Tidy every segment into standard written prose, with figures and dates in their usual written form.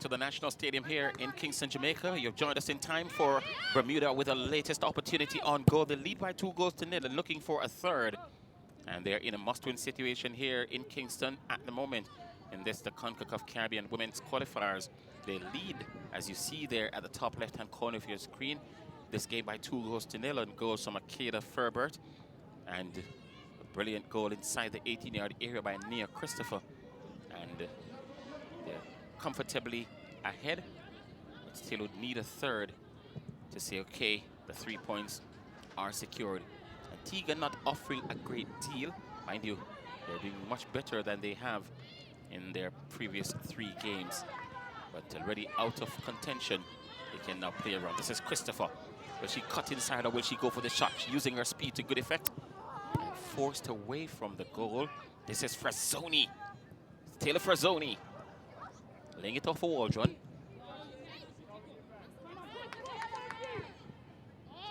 to the National Stadium here in Kingston, Jamaica. You've joined us in time for Bermuda with the latest opportunity on goal. They lead by 2-0 and looking for a third. And they're in a must-win situation here in Kingston at the moment. In this, the Concacaf Caribbean Women's Qualifiers. They lead, as you see there at the top left-hand corner of your screen, this game by 2-0 and goals from Akeda Ferbert. And a brilliant goal inside the 18-yard area by Nia Christopher. And they're comfortably ahead, but still would need a third to say, okay, the 3 points are secured. Antigua not offering a great deal. Mind you, they're doing much better than they have in their previous 3 games. But already out of contention, they can now play around. This is Christopher. Will she cut inside or will she go for the shot? She's using her speed to good effect. And forced away from the goal. This is Frazzoni. Taylor Frazzoni. Laying it off for Waldron.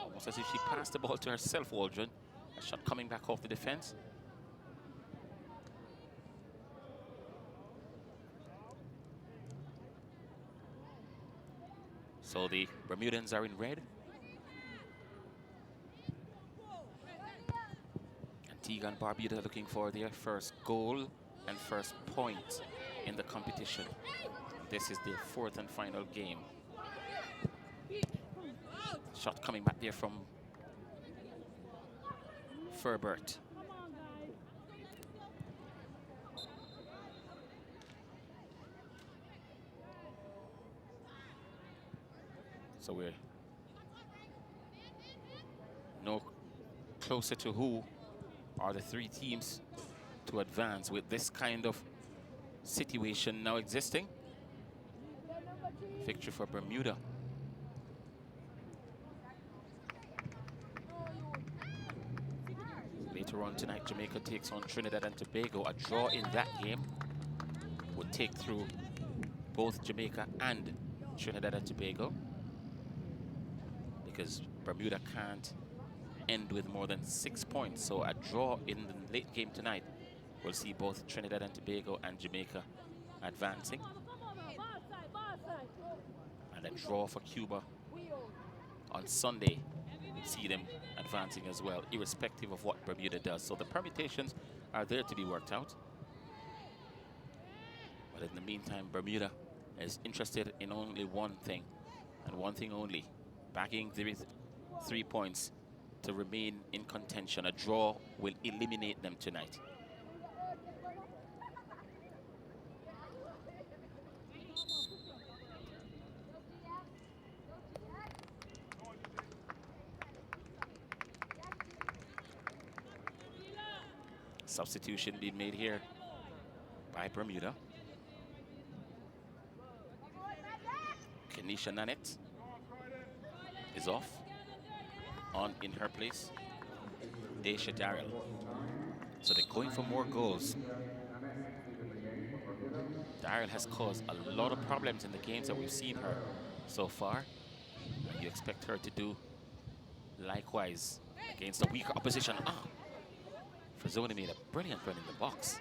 Almost as if she passed the ball to herself, Waldron. A shot coming back off the defense. So the Bermudans are in red. Antigua and Barbuda looking for their first goal and first point in the competition. This is their 4th and final game. Shot coming back there from Ferbert. So we're no closer to who are the 3 teams to advance with this kind of situation now existing. Victory for Bermuda. Later on tonight, Jamaica takes on Trinidad and Tobago. A draw in that game would take through both Jamaica and Trinidad and Tobago, because Bermuda can't end with more than 6 points. So a draw in the late game tonight will see both Trinidad and Tobago and Jamaica advancing. And a draw for Cuba on Sunday will see them advancing as well, irrespective of what Bermuda does. So the permutations are there to be worked out. But in the meantime, Bermuda is interested in only one thing, and one thing only: bagging the 3 points to remain in contention. A draw will eliminate them tonight. Substitution being made here by Bermuda. Kenisha Nanette is off. On in her place, Daisha Darrell. So they're going for more goals. Darrell has caused a lot of problems in the games that we've seen her so far. And you expect her to do likewise against a weaker opposition. Frazzoni made a brilliant run in the box.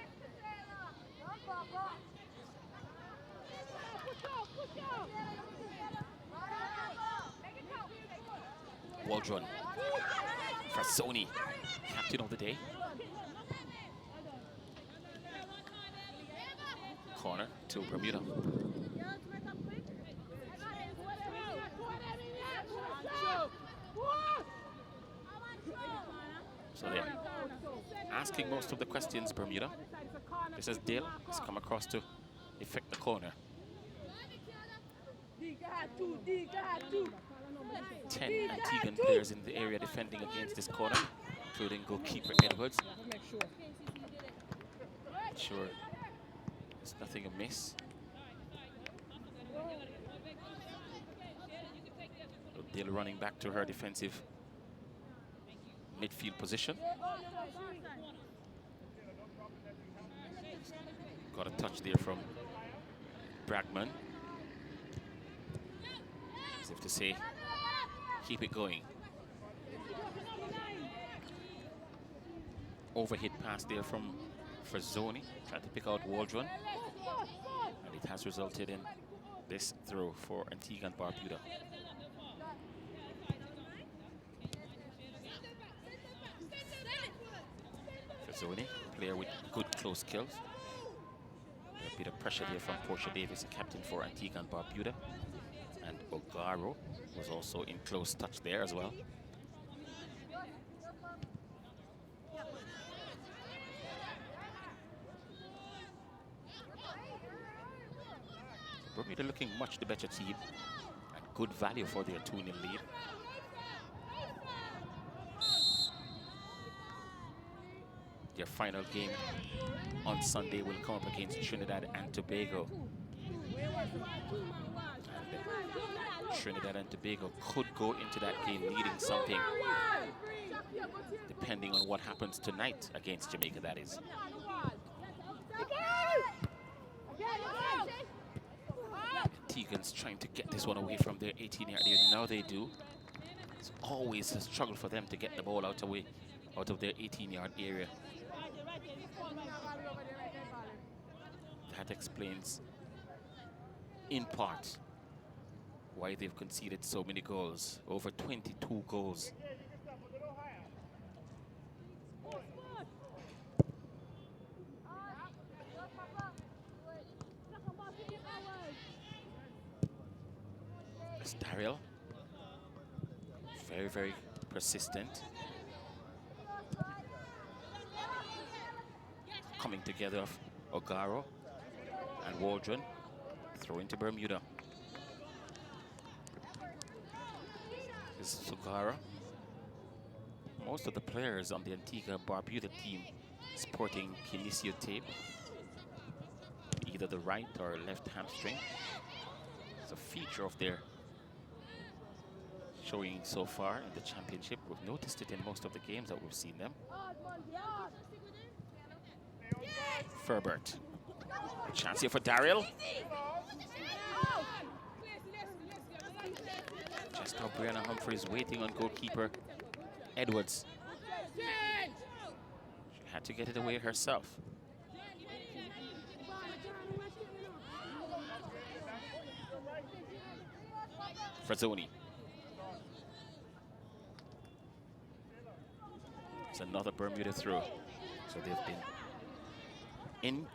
Waldron. Frazzoni, captain of the day. Corner to Bermuda. So they're asking most of the questions, Bermuda. This is Dale. He's come across to effect the corner. 10 Antiguan players in the area defending against this corner, including goalkeeper Edwards. Sure, there's nothing amiss. Dale running back to her defensive midfield position. Got a touch there from Bragman, as if to say, keep it going. Overhit pass there from Frazzoni, trying to pick out Waldron. And it has resulted in this throw for Antigua and Barbuda. Fazzoni, player with good close kills. A bit of pressure there from Portia Davis, the captain for Antigua and Barbuda. And Ogaro was also in close touch there as well. Bermuda looking much the better team and good value for their 2-0 lead. Their final game on Sunday will come up against Trinidad and Tobago. And Trinidad and Tobago could go into that game leading something, depending on what happens tonight against Jamaica, that is. Antiguans trying to get this one away from their 18-yard area. Now they do. It's always a struggle for them to get the ball out of their 18-yard area. That explains, in part, why they've conceded so many goals. Over 22 goals. Daryl, very, very persistent. Coming together of Ogaro and Waldron, throw into Bermuda. This is Ogaro. Most of the players on the Antigua Barbuda team sporting kinesio tape, either the right or left hamstring. It's a feature of their showing so far in the championship. We've noticed it in most of the games that we've seen them. Ferbert. Chance here for Daryl. Just now Brianna Humphreys waiting on goalkeeper Edwards. She had to get it away herself. Fazzoni. It's another Bermuda throw. So they've been in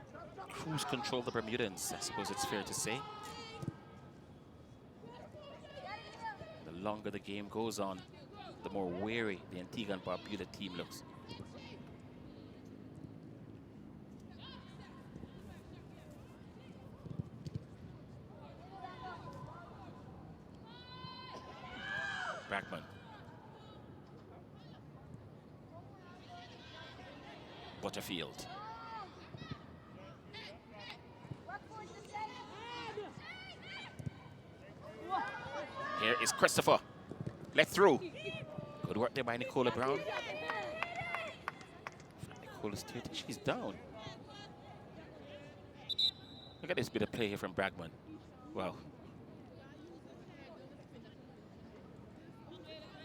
cruise control, the Bermudans, I suppose it's fair to say. The longer the game goes on, the more wary the Antigua and Barbuda team looks. Brackman. Butterfield. Here is Christopher. Let through. Good work there by Nicola Brown. Nicola Stewart, she's down. Look at this bit of play here from Bragman. Wow.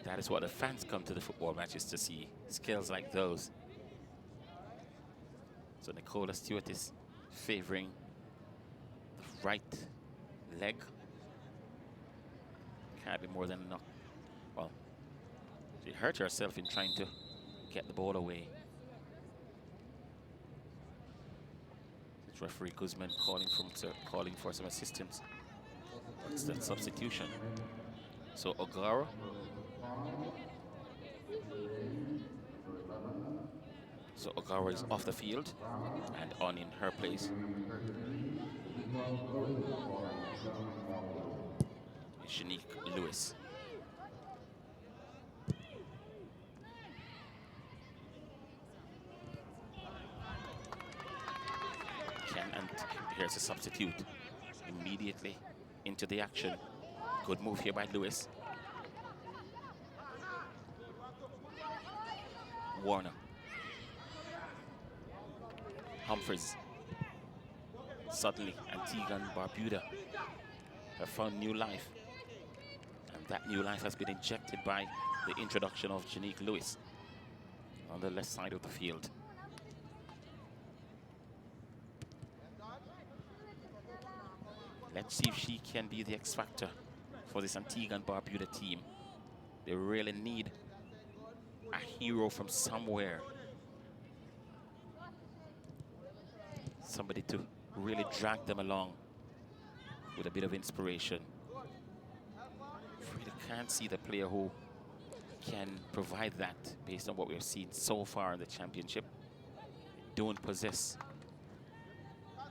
That is what the fans come to the football matches to see. Skills like those. So Nicola Stewart is favoring the right leg. Can't be more than enough. Well, she hurt herself in trying to get the ball away. It's referee Guzman calling for some assistance. What's that substitution? So Ogaro. So Ogaro is off the field and on in her place. Janique Lewis. And here's a substitute. Immediately into the action. Good move here by Lewis. Warner. Humphreys. Suddenly, Antigua and Barbuda have found new life. And that new life has been injected by the introduction of Janique Lewis on the left side of the field. Let's see if she can be the X factor for this Antigua Barbuda team. They really need a hero from somewhere. Somebody to really drag them along with a bit of inspiration. Really can't see the player who can provide that based on what we've seen so far in the championship. Don't possess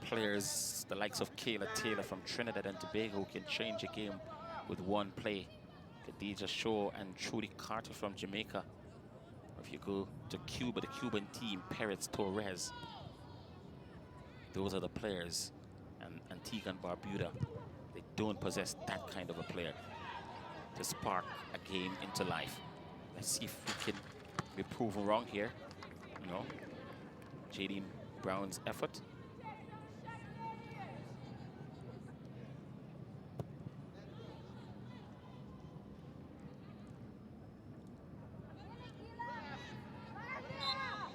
players the likes of Kayla Taylor from Trinidad and Tobago who can change a game with one play. Khadija Shaw and Trudy Carter from Jamaica. Or if you go to Cuba, the Cuban team, Perez Torres. Those are the players. And Antigua and Barbuda, they don't possess that kind of a player to spark a game into life. Let's see if we can be proven wrong here. You know, J.D. Brown's effort.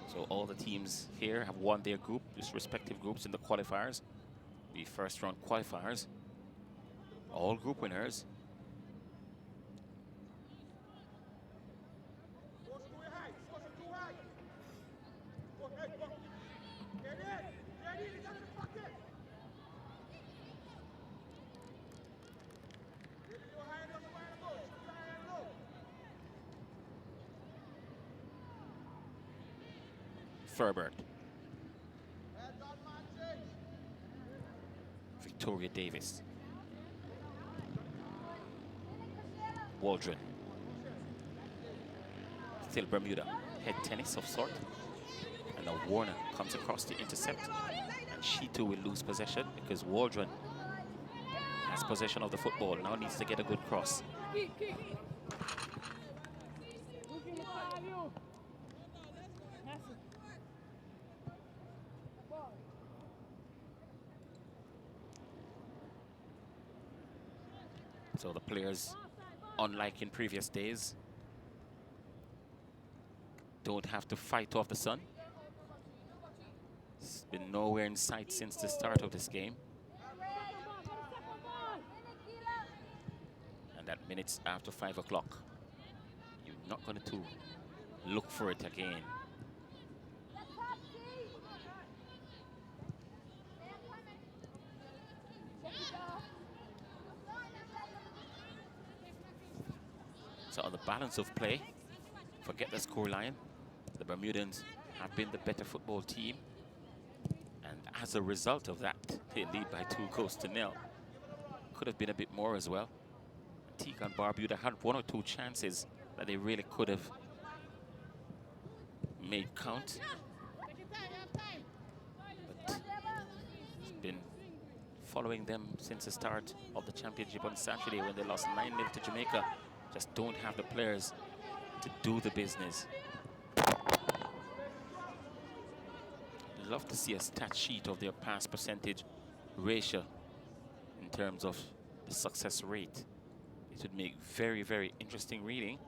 So all the teams here have won their group, these respective groups in the qualifiers. The first round qualifiers. All group winners. Ferbert, Victoria Davis, Waldron, still Bermuda, head tennis of sort, and now Warner comes across to intercept, and she too will lose possession because Waldron has possession of the football, now needs to get a good cross. So the players, unlike in previous days, don't have to fight off the sun. It's been nowhere in sight since the start of this game. And at minutes after 5 o'clock, you're not going to look for it again. So on the balance of play, forget the scoreline. The Bermudans have been the better football team. And as a result of that, they lead by 2-0. Could have been a bit more as well. Antigua and Barbuda had 1 or 2 chances that they really could have made count. But it's been following them since the start of the championship on Saturday when they lost 9-0 to Jamaica. Just don't have the players to do the business. Love to see a stat sheet of their pass percentage ratio in terms of the success rate. It would make very, very interesting reading.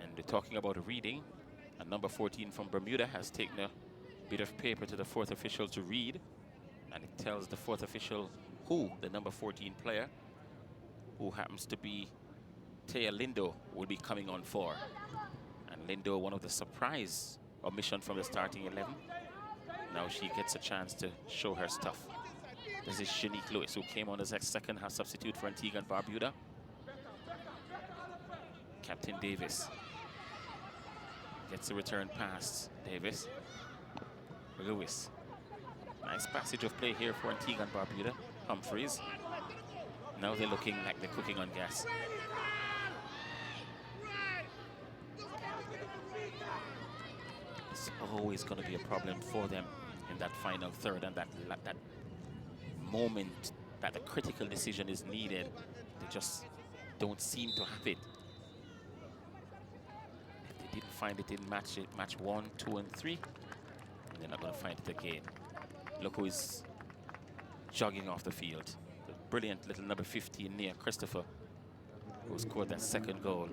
And we're talking about reading. And number 14 from Bermuda has taken a bit of paper to the 4th official to read. And it tells the 4th official who the number 14 player, who happens to be Taya Lindo, will be coming on for. And Lindo, one of the surprise omission from the starting 11. Now she gets a chance to show her stuff. This is Shanique Lewis, who came on as a second half substitute for Antigua and Barbuda. Captain Davis gets the return pass. Davis, Lewis. Nice passage of play here for Antigua and Barbuda. Humphreys. Now they're looking like they're cooking on gas. It's always going to be a problem for them in that final third, and that moment that the critical decision is needed, they just don't seem to have it. If they didn't find it in match 1, 2, and 3, they're not going to find it again. Look who is jogging off the field. The brilliant little number 15, Nia Christopher, who scored that second goal.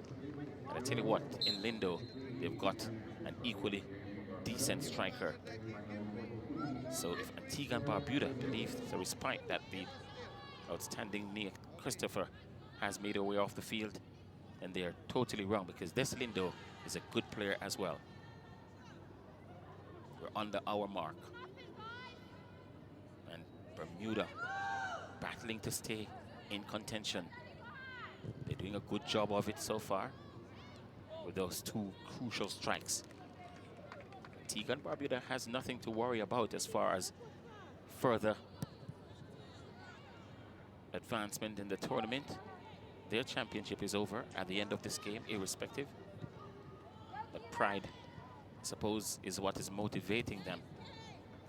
And I tell you what, in Lindo, they've got an equally decent striker. So if Antigua and Barbuda believe the respite that the Outstanding Nia Christopher has made her way off the field, and they are totally wrong because this Lindo is a good player as well. We're on the hour mark. And Bermuda battling to stay in contention. They're doing a good job of it so far with those two crucial strikes. Antigua Barbuda has nothing to worry about as far as further advancement in the tournament. Their championship is over at the end of this game, irrespective. But pride, I suppose, is what is motivating them.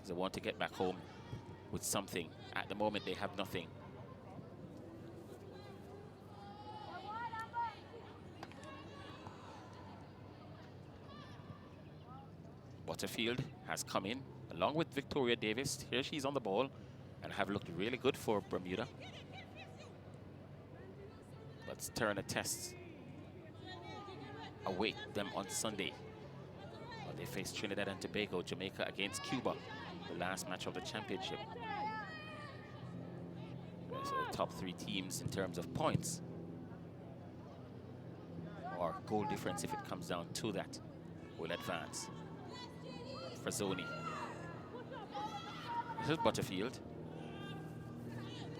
They want to get back home with something. At the moment, they have nothing. Butterfield has come in along with Victoria Davis. Here she's on the ball and have looked really good for Bermuda. But Turner tests await them on Sunday. Well, they face Trinidad and Tobago, Jamaica against Cuba, the last match of the championship. So the top three teams in terms of points or goal difference, if it comes down to that, will advance. Frazzoni. This is Butterfield.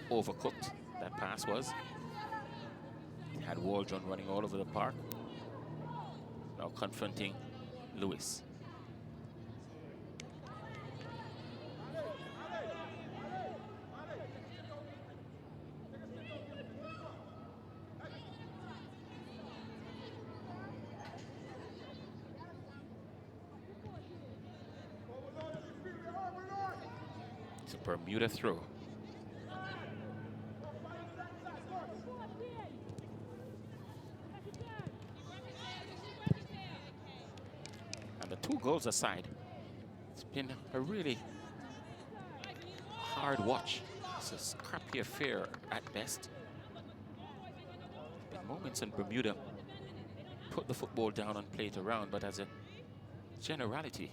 Overcooked, that pass was. He had Waldron running all over the park. Now confronting Lewis. It's a Bermuda throw. And the 2 goals aside, it's been a really hard watch. It's a scrappy affair at best. Been moments in Bermuda put the football down and play it around, but as a generality,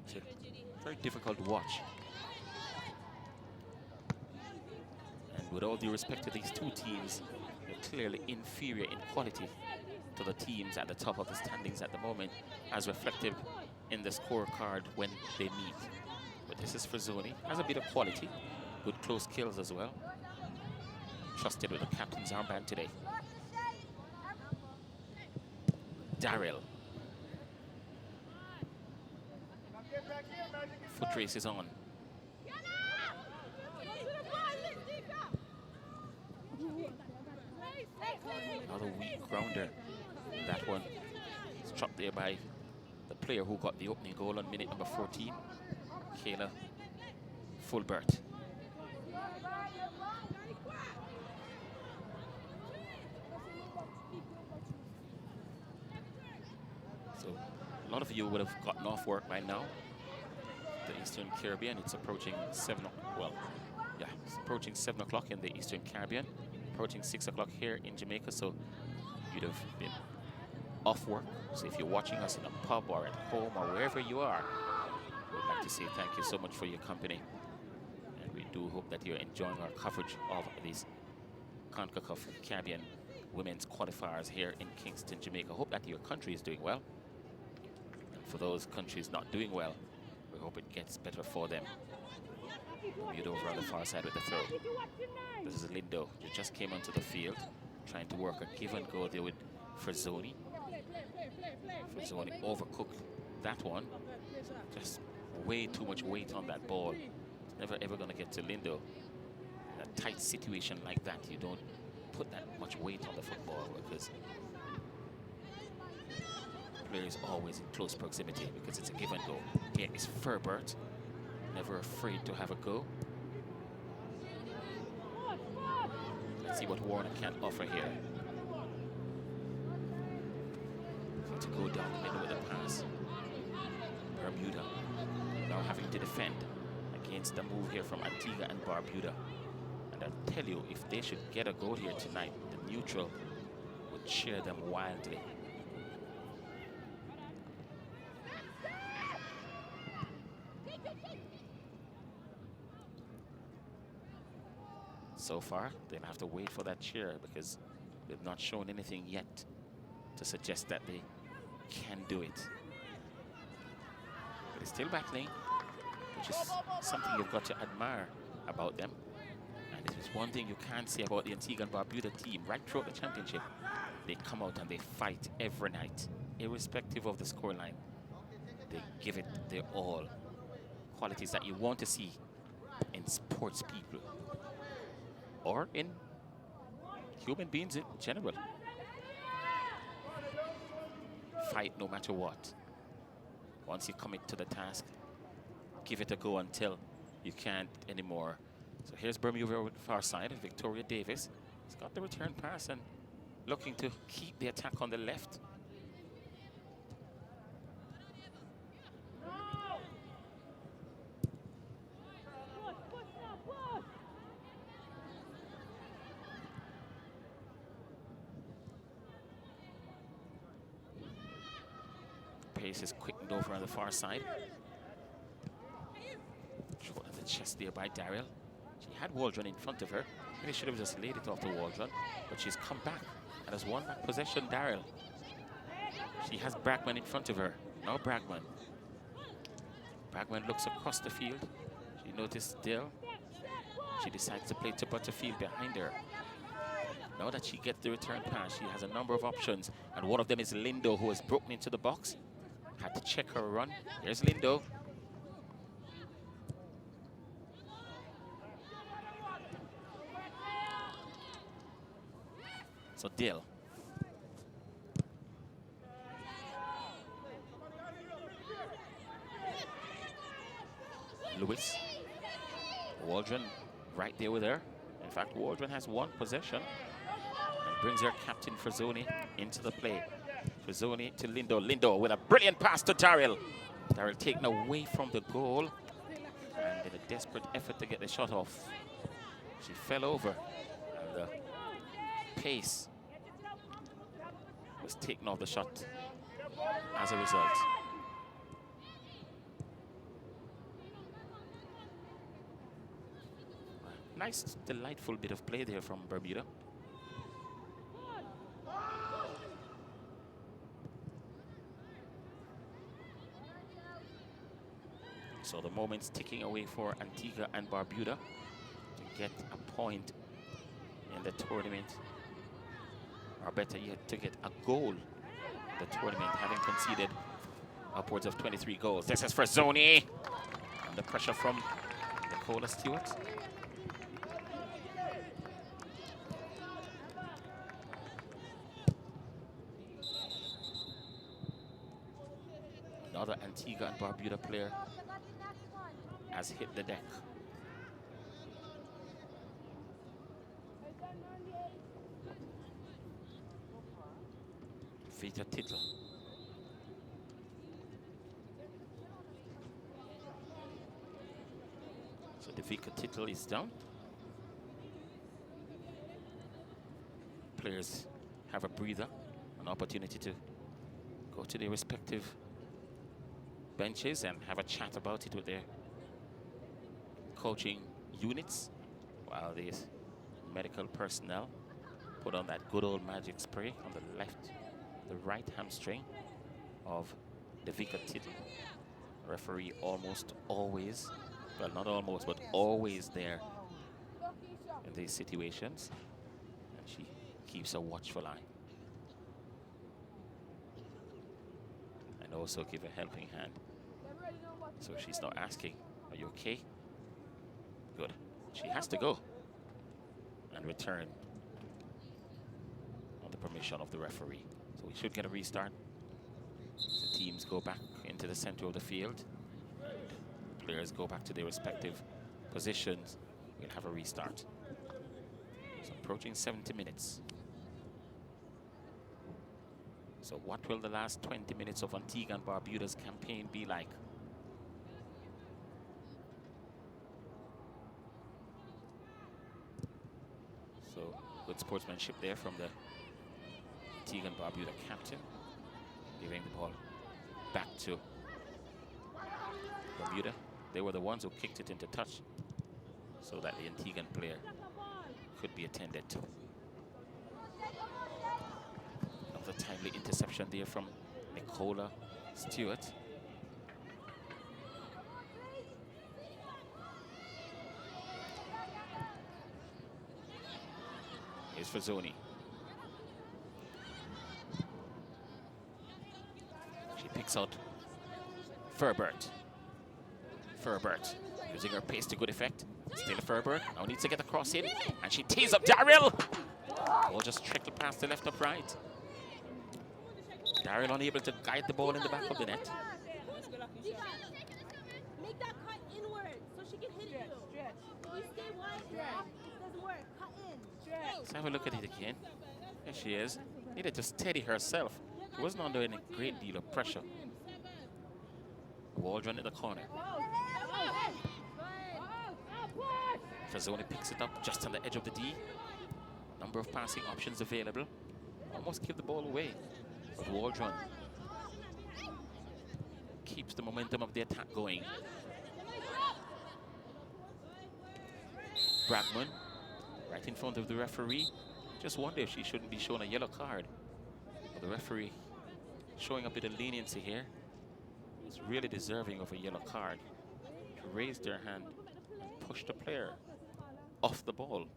it's a very difficult watch. And with all due respect to these two teams, they're clearly inferior in quality to the teams at the top of the standings at the moment, as reflected in the scorecard when they meet. But this is Frazzoni, has a bit of quality, good close kills as well. Trusted with the captain's armband today. Darrell. Foot race is on. Another weak grounder. That one struck there by the player who got the opening goal on minute number 14, Kayla Fulbert. So a lot of you would have gotten off work by now. The Eastern Caribbean, it's approaching 7 o'clock. Well, yeah, it's approaching 7 o'clock in the Eastern Caribbean, approaching 6 o'clock here in Jamaica. So you'd have been off work. So if you're watching us in a pub or at home or wherever you are, we'd like to say thank you so much for your company. And we do hope that you're enjoying our coverage of these Concacaf Caribbean women's qualifiers here in Kingston, Jamaica. Hope that your country is doing well. And for those countries not doing well, we hope it gets better for them. Bermuda over on the far side with the throw. This is Lindo, who just came onto the field, trying to work a give and go there with Frazzoni. Frazzoni overcooked that one. Just way too much weight on that ball. It's never ever going to get to Lindo. In a tight situation like that, you don't put that much weight on the football because the player is always in close proximity because it's a give and go. Here is Furbert, never afraid to have a go. Let's see what Warner can offer here. To go down the middle with the pass. Bermuda now having to defend against the move here from Antigua and Barbuda. And I'll tell you, if they should get a goal here tonight, the neutral would cheer them wildly. So far, they'll have to wait for that cheer because they've not shown anything yet to suggest that they can do it. But they're still battling, which is something you've got to admire about them. And this is one thing you can't say about the Antigua and Barbuda team. Right throughout the championship, they come out and they fight every night, irrespective of the scoreline. They give it their all. Qualities that you want to see in sports people or in human beings in general. Fight no matter what. Once you commit to the task, give it a go until you can't anymore. So here's Bermuda on the far side, Victoria Davis. He's got the return pass and looking to keep the attack on the left. Pace is quickened over on the far side. Short of the chest there by Daryl. She had Waldron in front of her. Maybe should have just laid it off to Waldron, but she's come back and has won back possession, Daryl. She has Bragman in front of her. Now Bragman. Bragman looks across the field. She noticed Dill. She decides to play to Butterfield behind her. Now that she gets the return pass, she has a number of options, and one of them is Lindo, who has broken into the box. Had to check her run. Here's Lindo. So Dill. Lewis. Waldron right there with her. In fact, Waldron has one possession and brings her captain Frazzoni into the play. Frazzoni to Lindo. Lindo with a brilliant pass to Daryl. Daryl taken away from the goal and in a desperate effort to get the shot off. She fell over and the pace was taken off the shot as a result. Nice, delightful bit of play there from Bermuda. So the moment's ticking away for Antigua and Barbuda to get a point in the tournament, or better yet, to get a goal in the tournament, having conceded upwards of 23 goals. This is for Frazzoni. Under pressure from Nicola Stewart. Another Antigua and Barbuda player has hit the deck. Vita Tittle. So the Vika Tittle is down. Players have a breather, an opportunity to go to their respective benches and have a chat about it with their coaching units, while the medical personnel put on that good old magic spray on the right hamstring of the Vika Tittle. Referee almost always, well, not almost, but always there in these situations, and she keeps a watchful eye. And also give a helping hand. So she's not asking, are you okay? Good. She has to go and return on the permission of the referee. So we should get a restart. The teams go back into the center of the field. And players go back to their respective positions. We'll have a restart. So approaching 70 minutes. So what will the last 20 minutes of Antigua and Barbuda's campaign be like? So good sportsmanship there from the Antigua and Barbuda captain, giving the ball back to Bermuda. They were the ones who kicked it into touch so that the Antiguan player could be attended to. Another timely interception there from Nicola Stewart. Here's Frazzoni. She picks out Furbert. Furbert using her pace to good effect. Still Furbert. Now needs to get the cross in. And she tees up Daryl. Ball just trickled past the left up right. Daryl unable to guide the ball in the back of the net. Make that cut inward so she can hit it. If you stay wide, it doesn't work. Cut in. Let's have a look at it again. There she is. Needed to steady herself. She wasn't under any great deal of pressure. Waldron in the corner. Frazzoni picks it up just on the edge of the D. Number of passing options available. Almost give the ball away. But Waldron keeps the momentum of the attack going. Bragman right in front of the referee. Just wonder if she shouldn't be shown a yellow card. But the referee showing a bit of leniency here. It's really deserving of a yellow card. She raised her hand and pushed the player off the ball.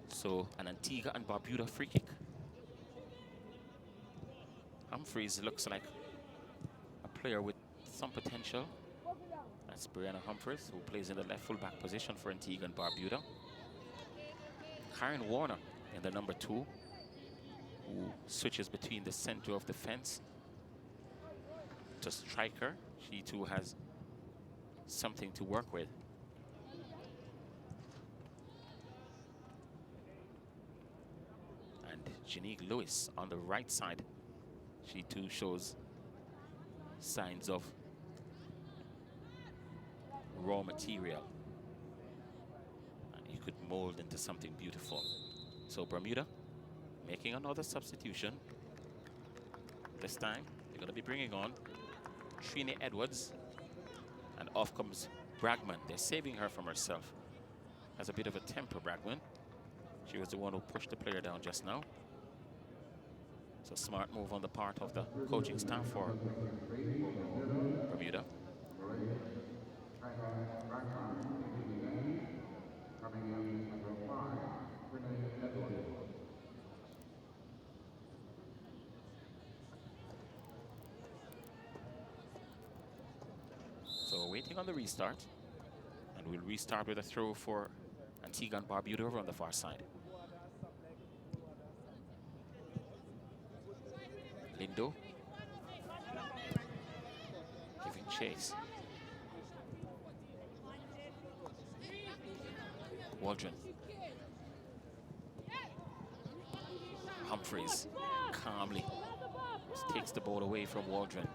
So an Antigua and Barbuda free kick. Humphreys looks like a player with some potential. That's Brianna Humphreys, who plays in the left full-back position for Antigua and Barbuda. Karen Warner in the number 2, who switches between the center of the fence to striker. She too has something to work with. And Janique Lewis on the right side. She too shows signs of raw material. And you could mold into something beautiful. So Bermuda making another substitution. This time they're going to be bringing on Trini Edwards. And off comes Bragman. They're saving her from herself. Has a bit of a temper, Bragman. She was the one who pushed the player down just now. So smart move on the part of the coaching staff for Bermuda. So waiting on the restart. And we'll restart with a throw for Antigua and Barbuda over on the far side. Lindo giving chase. Waldron. Humphreys calmly just takes the ball away from Waldron.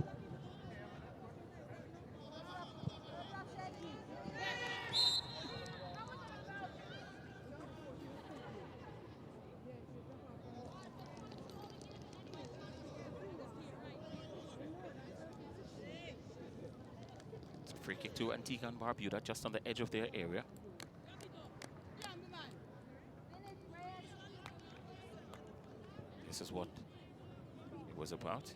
Free kick to Antigua and Barbuda, just on the edge of their area. This is what it was about.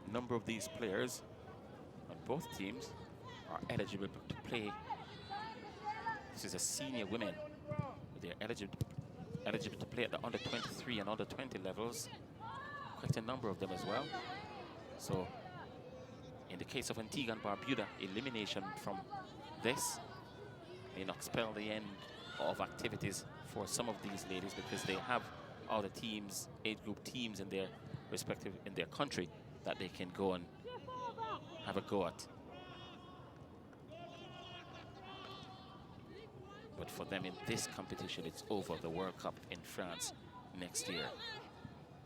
The number of these players on both teams are eligible to play. This is a senior women. They're eligible to play at the under 23 and under 20 levels. Quite a number of them as well. So in the case of Antigua and Barbuda, elimination from this may not spell the end of activities for some of these ladies, because they have other teams, age group teams in their respective, in their country, that they can go and have a go at. But for them in this competition, it's over. The World Cup in France next year.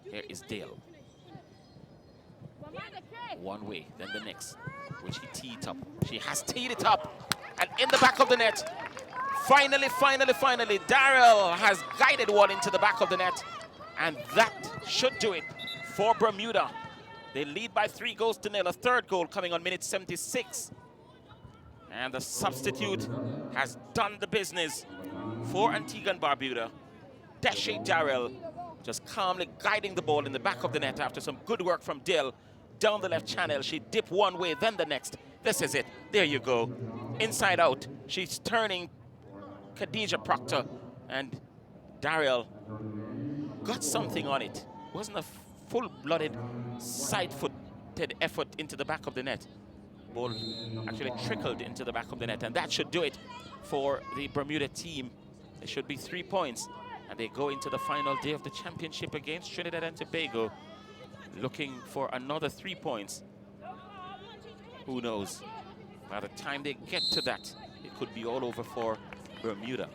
Here is Dale. one way, then the next. Will she tee it up? She has teed it up. And in the back of the net. Finally, Daryl has guided one into the back of the net. And that should do it for Bermuda. They lead by 3-0. A third goal coming on minute 76. And the substitute has done the business for Antigua and Barbuda. Deshe Daryl just calmly guiding the ball in the back of the net after some good work from Dill. Down the left channel, she dipped one way, then the next. This is it. There you go. Inside out. She's turning Khadija Proctor, and Daryl got something on it. Wasn't a full-blooded, side-footed effort into the back of the net. Ball actually trickled into the back of the net, and that should do it for the Bermuda team. It should be 3 points, and they go into the final day of the championship against Trinidad and Tobago, looking for another 3 points. Who knows? By the time they get to that, it could be all over for Bermuda.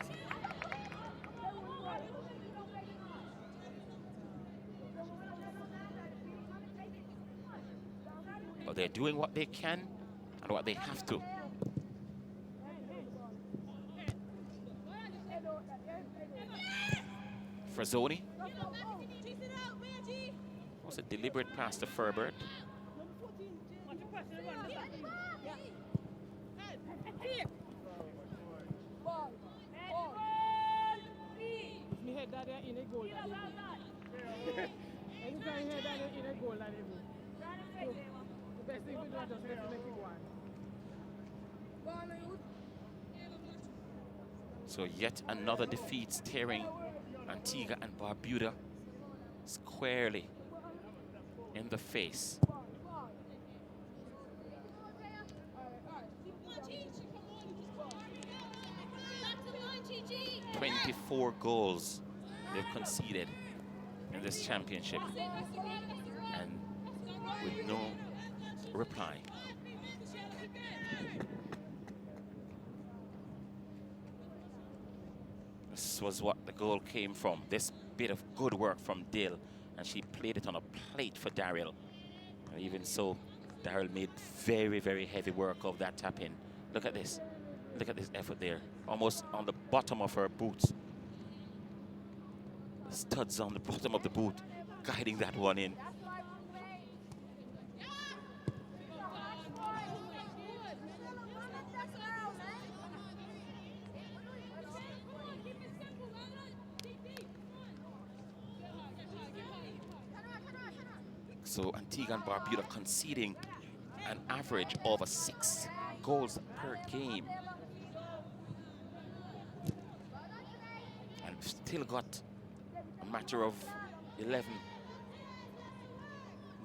But they're doing what they can and what they have to. Frazzoni. Was a deliberate pass to Ferbert. So yet another defeat staring Antigua and Barbuda squarely in the face. 24 goals they've conceded in this championship, and with no reply. This was what the goal came from. This bit of good work from Dill, and she played it on a plate for Daryl. And even so, Daryl made very, very heavy work of that tap-in. Look at this. Look at this effort there. Almost on the bottom of her boots. The studs on the bottom of the boot, guiding that one in. So Antigua and Barbuda conceding an average of 6 goals per game. And still got a matter of 11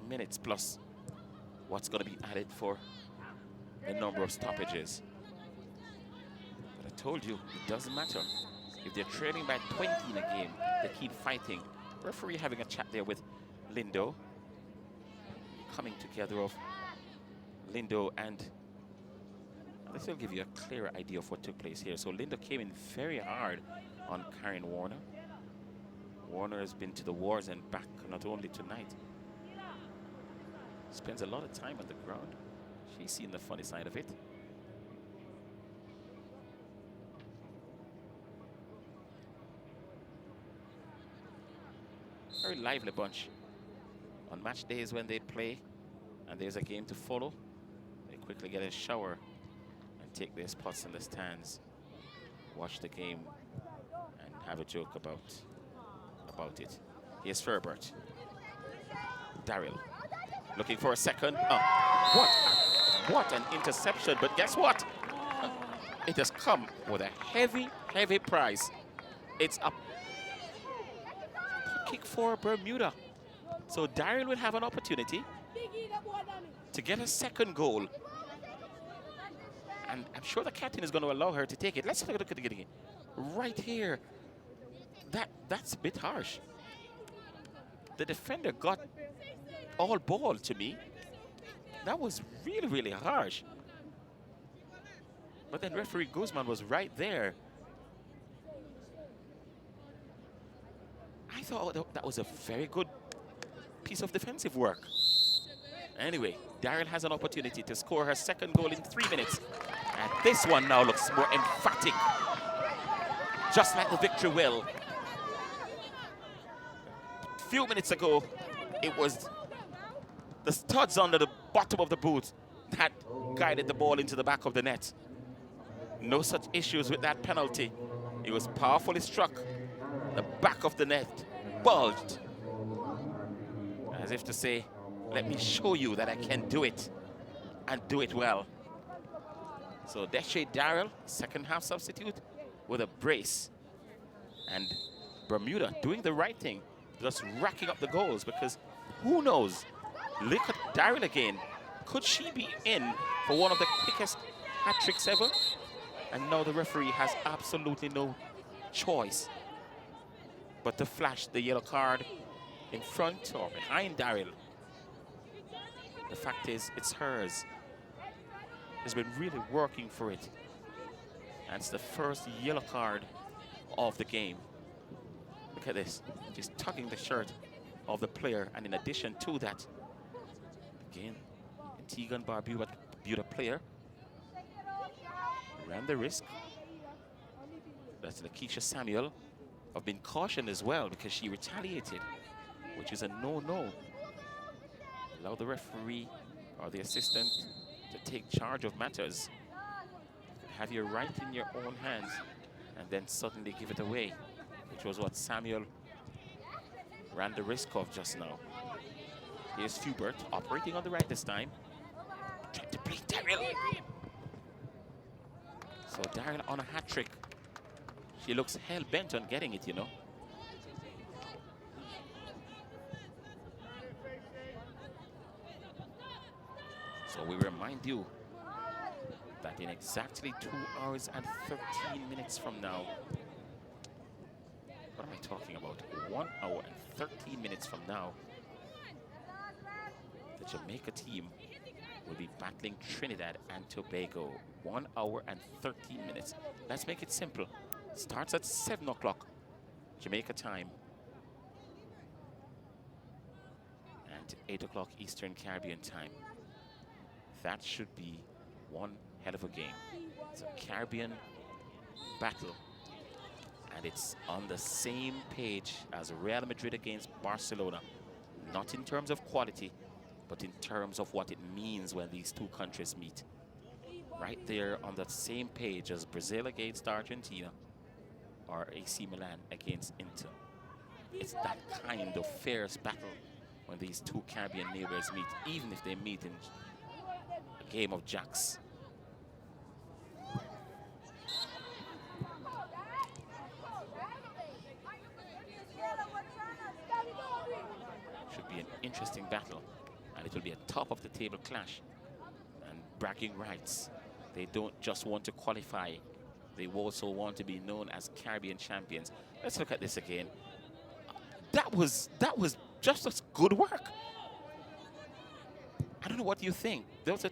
minutes plus what's going to be added for the number of stoppages. But I told you, it doesn't matter. If they're trailing by 20 in a game, they keep fighting. Referee having a chat there with Lindo. Coming together of Lindo and this will give you a clearer idea of what took place here. So Lindo came in very hard on Karen Warner. Warner has been to the wars and back not only tonight. Spends a lot of time on the ground. She's seen the funny side of it. Very lively bunch. On match days when they play and there's a game to follow, they quickly get a shower and take their spots in the stands, watch the game, and have a joke about it. Here's Ferbert. Daryl looking for a second. Oh, what an interception, but guess what? It has come with a heavy, heavy price. It's a kick for Bermuda. So Daryl will have an opportunity to get a second goal. And I'm sure the captain is going to allow her to take it. Let's take a look at it again. Right here. That's a bit harsh. The defender got all ball to me. That was really, really harsh. But then referee Guzman was right there. I thought that was a very good piece of defensive work. Anyway, Daryl has an opportunity to score her second goal in 3 minutes. And this one now looks more emphatic. Just like the victory will. A few minutes ago, it was the studs under the bottom of the boot that guided the ball into the back of the net. No such issues with that penalty. It was powerfully struck. The back of the net bulged. As if to say, let me show you that I can do it and do it well. So Deshae Darrell, second half substitute with a brace. And Bermuda doing the right thing, just racking up the goals, because who knows? Look at Darrell again. Could she be in for one of the quickest hat tricks ever? And now the referee has absolutely no choice but to flash the yellow card in front or behind Darrell. The fact is, it's hers. She's been really working for it. And it's the first yellow card of the game. Look at this. She's tugging the shirt of the player. And in addition to that, again, Antigua Barbuda player ran the risk. That's Lakeisha Samuel of being cautioned as well because she retaliated, which is a no-no. Allow the referee or the assistant to take charge of matters. Have your right in your own hands and then suddenly give it away, which was what Samuel ran the risk of just now. Here's Fubert operating on the right this time. Trying to play Darrell. So Darrell on a hat trick. She looks hell-bent on getting it, you know. So we remind you that in exactly 2 hours and 13 minutes from now, what am I talking about? 1 hour and 13 minutes from now, the Jamaica team will be battling Trinidad and Tobago. 1 hour and 13 minutes. Let's make it simple. Starts at 7 o'clock Jamaica time and 8 o'clock Eastern Caribbean time. That should be one hell of a game. It's a Caribbean battle, and it's on the same page as Real Madrid against Barcelona. Not in terms of quality, but in terms of what it means when these two countries meet. Right there on that same page as Brazil against Argentina or AC Milan against Inter. It's that kind of fierce battle when these two Caribbean neighbors meet, even if they meet in a game of jacks. Should be an interesting battle, and it will be a top of the table clash. And bragging rights. They don't just want to qualify, they also want to be known as Caribbean champions. Let's look at this again. That was just as good work. I don't know what you think. Those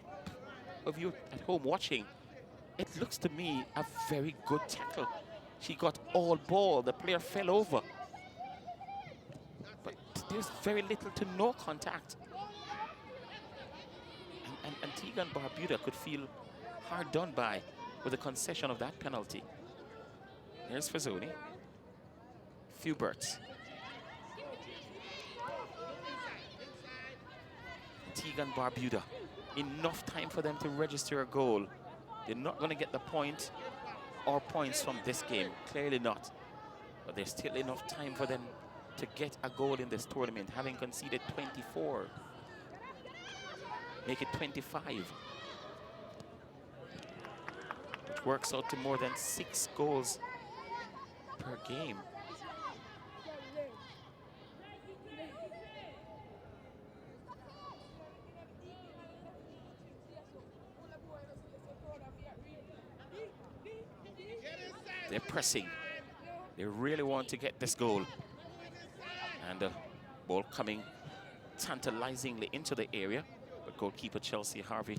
of you at home watching, it looks to me a very good tackle. She got all ball, the player fell over. But there's very little to no contact. And Antigua Barbuda could feel hard done by with the concession of that penalty. Here's Fazzoni. Fubert. Antigua Barbuda. Enough time for them to register a goal. They're not going to get the point or points from this game. Clearly not. But there's still enough time for them to get a goal in this tournament, having conceded 24. Make it 25. Which works out to more than 6 goals per game. They're pressing. They really want to get this goal. And the ball coming tantalizingly into the area. But goalkeeper Chelsea Harvey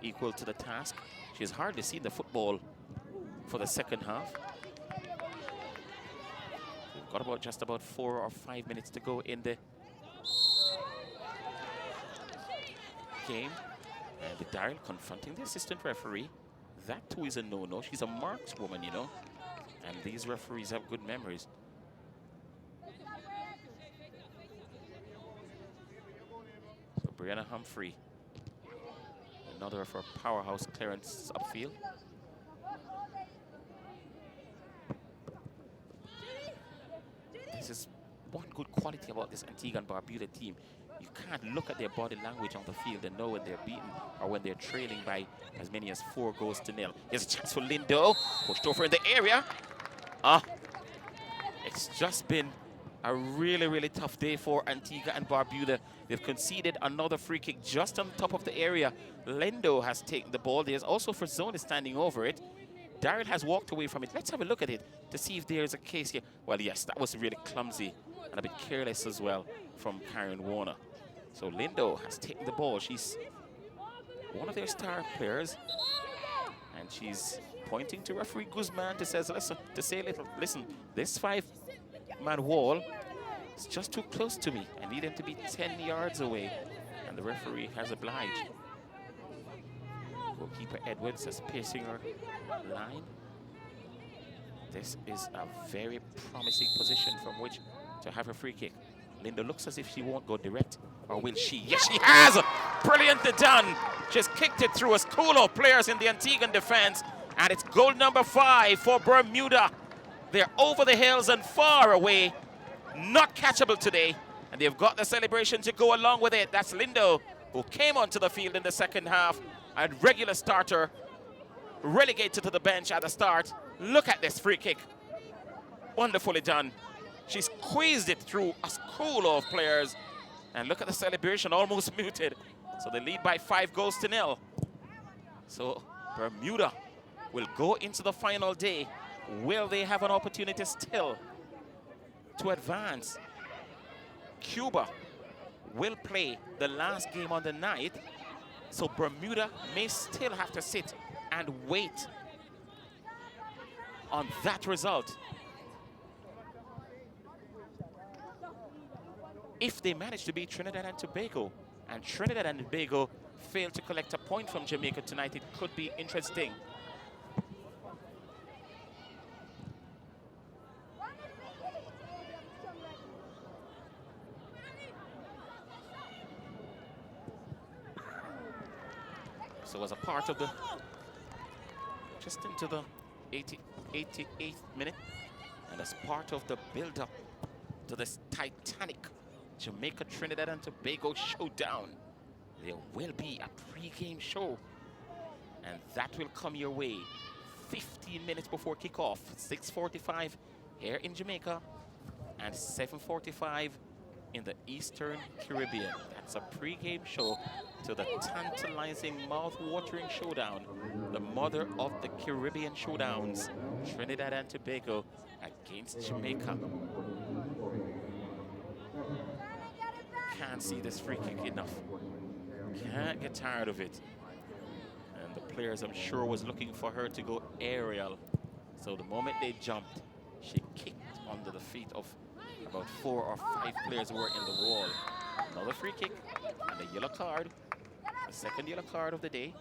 equal to the task. She's hardly seen the football for the second half. We've got just about 4 or 5 minutes to go in the game. And with Daryl confronting the assistant referee, that too is a no-no. She's a markswoman, you know. And these referees have good memories. So Brianna Humphrey, another of her powerhouse clearances upfield. This is one good quality about this Antigua and Barbuda team. You can't look at their body language on the field and know when they're beaten or when they're trailing by as many as 4-0. Here's a chance for Lindo. Pushed over in the area. It's just been a really, really tough day for Antigua and Barbuda. They've conceded another free kick just on top of the area. Lindo has taken the ball. There's also Frazone standing over it. Daryl has walked away from it. Let's have a look at it to see if there's a case here. Well, yes, that was really clumsy and a bit careless as well from Karen Warner. So Lindo has taken the ball. She's one of their star players, and she's pointing to referee Guzman to say, listen, this 5-man wall is just too close to me. I need him to be 10 yards away, and the referee has obliged. Goalkeeper Edwards is piercing her line. This is a very promising position from which to have a free kick. Linda looks as if she won't go direct, or will she? Yes, she has! Brilliantly done! She's kicked it through a school of players in the Antiguan defense, and it's goal number 5 for Bermuda. They're over the hills and far away, not catchable today, and they've got the celebration to go along with it. That's Lindo, who came onto the field in the second half, a regular starter, relegated to the bench at the start. Look at this free kick. Wonderfully done. She squeezed it through a school of players. And look at the celebration, almost muted. So they lead by 5-0. So Bermuda will go into the final day. Will they have an opportunity still to advance? Cuba will play the last game on the night. So Bermuda may still have to sit and wait on that result. If they manage to beat Trinidad and Tobago, and Trinidad and Tobago fail to collect a point from Jamaica tonight, it could be interesting. So as a part of the, just into the 88th minute, and as part of the build-up to this titanic Jamaica, Trinidad and Tobago showdown, there will be a pre-game show, and that will come your way 15 minutes before kickoff, 6:45 here in Jamaica and 7:45 in the Eastern Caribbean. That's a pre-game show to the tantalizing, mouth-watering showdown, the mother of the Caribbean showdowns, Trinidad and Tobago against Jamaica. Can't see this free kick enough. Can't get tired of it. And the players, I'm sure, was looking for her to go aerial. So the moment they jumped, she kicked under the feet of about 4 or 5 players who were in the wall. Another free kick and a yellow card. The second yellow card of the day.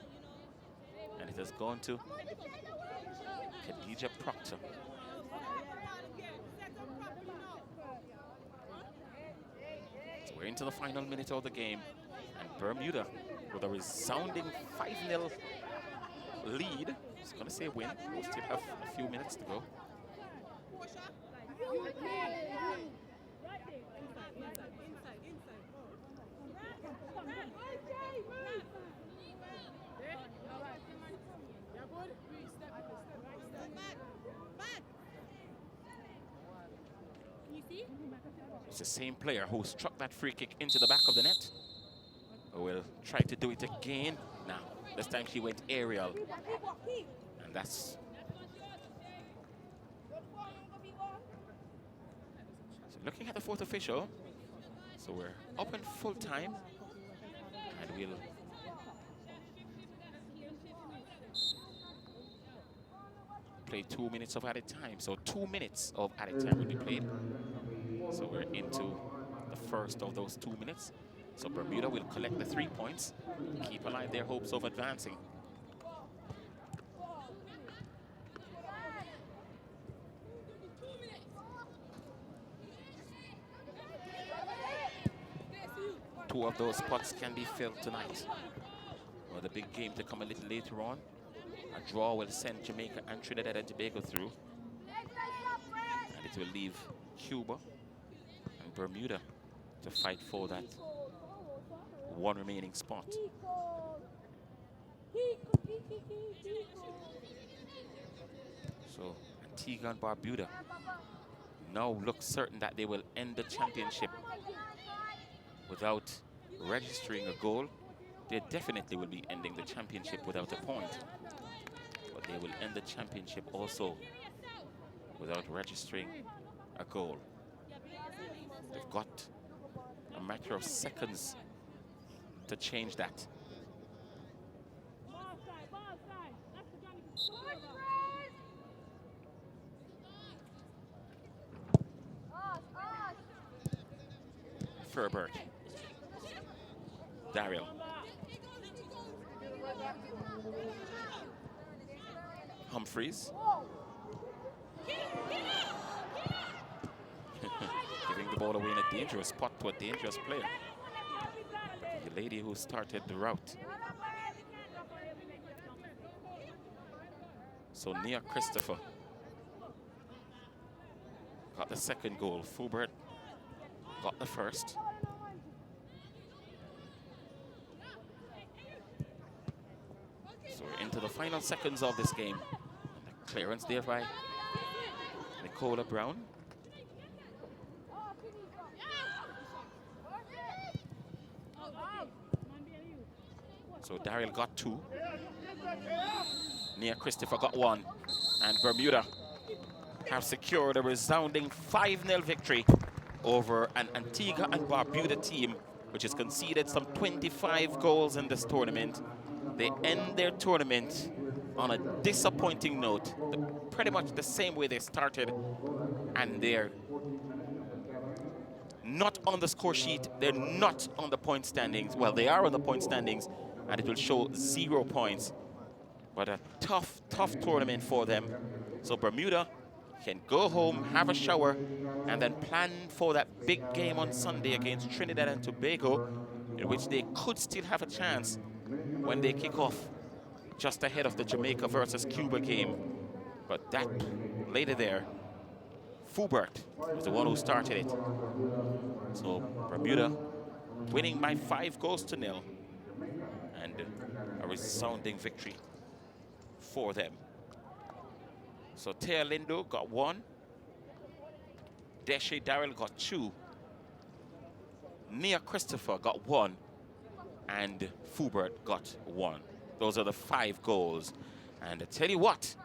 And it has gone to Khadija Proctor. So we're into the final minute of the game. And Bermuda, with a resounding 5-0 lead, I was going to say win, we'll still have a few minutes to go. It's the same player who struck that free kick into the back of the net. Will try to do it again. Now, this time she went aerial. And that's... So looking at the fourth official. So we're up in full time. And we'll... play 2 minutes of added time. So 2 minutes of added time will be played. So we're into the first of those 2 minutes. So Bermuda will collect the 3 points, keep alive their hopes of advancing. Two of those spots can be filled tonight. Well, the big game to come a little later on. A draw will send Jamaica and Trinidad and Tobago through. And it will leave Cuba and Bermuda to fight for that one remaining spot. So Antigua and Barbuda now look certain that they will end the championship without registering a goal. They definitely will be ending the championship without a point. But they will end the championship also without registering a goal. They've got a matter of seconds to change that. Ferbert. Daryl. Humphreys. Giving the ball away in a dangerous spot to a dangerous player. The lady who started the route. So Nia Christopher got the second goal. Fubert got the first. So we're into the final seconds of this game. And the clearance there by Nicola Brown. So Daryl got 2. Nia Christopher got 1. And Bermuda have secured a resounding 5-0 victory over an Antigua and Barbuda team, which has conceded some 25 goals in this tournament. They end their tournament on a disappointing note, pretty much the same way they started, and they're not on the score sheet. They're not on the point standings. Well, they are on the point standings, and it will show 0 points. But a tough, tough tournament for them. So Bermuda can go home, have a shower, and then plan for that big game on Sunday against Trinidad and Tobago, in which they could still have a chance when they kick off just ahead of the Jamaica versus Cuba game. But that lady there, Fubert, was the one who started it. So Bermuda winning by 5 goals to 0, and a resounding victory for them. So Tea Lindo got 1. Deshe Daryl got 2. Nia Christopher got 1. And Fubert got 1. Those are the 5 goals. And I tell you what,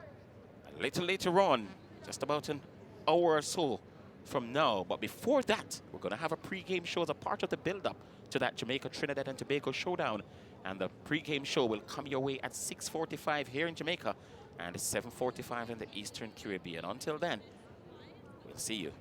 a little later on, just about an hour or so from now, but before that, we're going to have a pre-game show as a part of the build-up to that Jamaica, Trinidad and Tobago showdown. And the pre-game show will come your way at 6:45 here in Jamaica and 7:45 in the Eastern Caribbean. Until then, we'll see you.